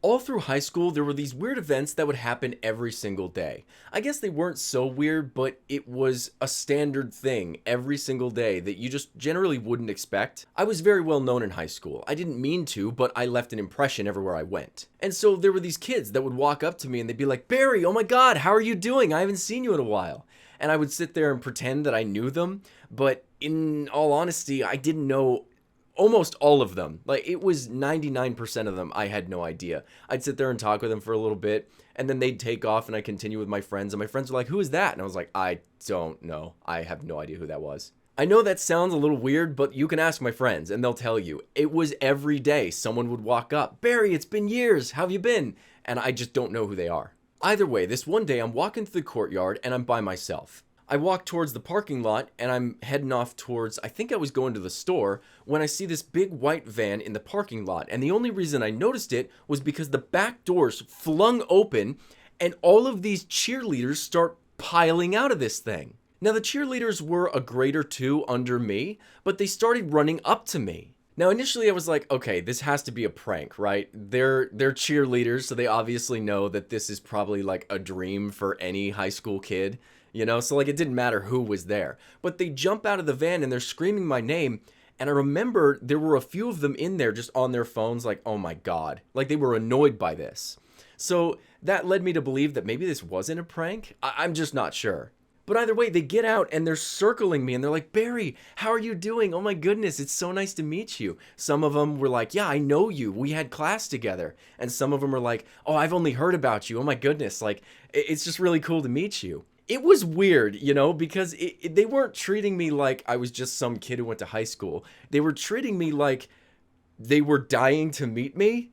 All through high school, there were these weird events that would happen every single day. I guess they weren't so weird, but it was a standard thing every single day that you just generally wouldn't expect. I was very well known in high school. I didn't mean to, but I left an impression everywhere I went. And so there were these kids that would walk up to me and they'd be like, "Barry, oh my God, how are you doing? I haven't seen you in a while." And I would sit there and pretend that I knew them, but in all honesty, I didn't know almost all of them. Like, it was 99% of them I had no idea. I'd sit there and talk with them for a little bit, and then they'd take off and I'd continue with my friends, and my friends were like, "Who is that?" And I was like, "I don't know. I have no idea who that was." I know that sounds a little weird, but you can ask my friends and they'll tell you. It was every day someone would walk up, "Barry, it's been years. How have you been?" And I just don't know who they are. Either way, this one day I'm walking through the courtyard and I'm by myself. I walk towards the parking lot and I'm heading off towards, I think I was going to the store, when I see this big white van in the parking lot. And the only reason I noticed it was because the back doors flung open and all of these cheerleaders start piling out of this thing. Now, the cheerleaders were a grade or two under me, but they started running up to me. Now, initially I was like, okay, this has to be a prank, right? They're cheerleaders, so they obviously know that this is probably like a dream for any high school kid. So like it didn't matter who was there. But they jump out of the van and they're screaming my name. And I remember there were a few of them in there just on their phones like, oh my God. Like they were annoyed by this. So that led me to believe that maybe this wasn't a prank. I'm just not sure. But either way, they get out and they're circling me and they're like, "Barry, how are you doing? Oh my goodness, it's so nice to meet you." Some of them were like, "Yeah, I know you. We had class together." And some of them are like, "Oh, I've only heard about you. Oh my goodness, like it's just really cool to meet you." It was weird, because they weren't treating me like I was just some kid who went to high school. They were treating me like they were dying to meet me.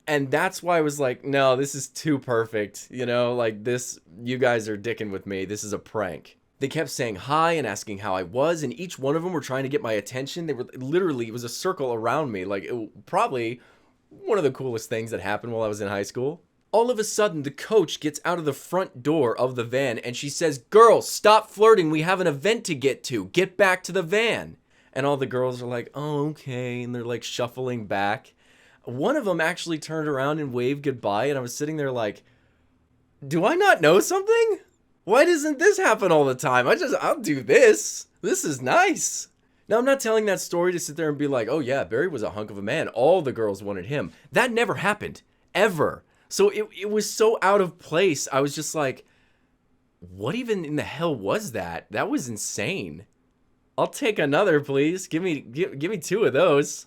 And that's why I was like, no, this is too perfect. Like this, you guys are dicking with me. This is a prank. They kept saying hi and asking how I was. And each one of them were trying to get my attention. They were literally, it was a circle around me. Like probably one of the coolest things that happened while I was in high school. All of a sudden, the coach gets out of the front door of the van and she says, "Girls, stop flirting. We have an event to get to. Get back to the van." And all the girls are like, "Oh, okay." And they're like shuffling back. One of them actually turned around and waved goodbye. And I was sitting there like, do I not know something? Why doesn't this happen all the time? I'll do this. This is nice. Now, I'm not telling that story to sit there and be like, "Oh yeah, Barry was a hunk of a man. All the girls wanted him." That never happened. Ever. So it was so out of place. I was just like, what even in the hell was that? That was insane. I'll take another, please. Give me two of those.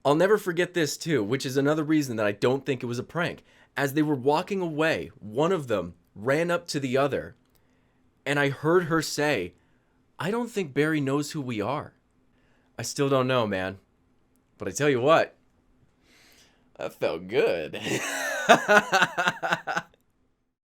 I'll never forget this too, which is another reason that I don't think it was a prank. As they were walking away, one of them ran up to the other, and I heard her say, "I don't think Barry knows who we are." I still don't know, man. But I tell you what, that felt good.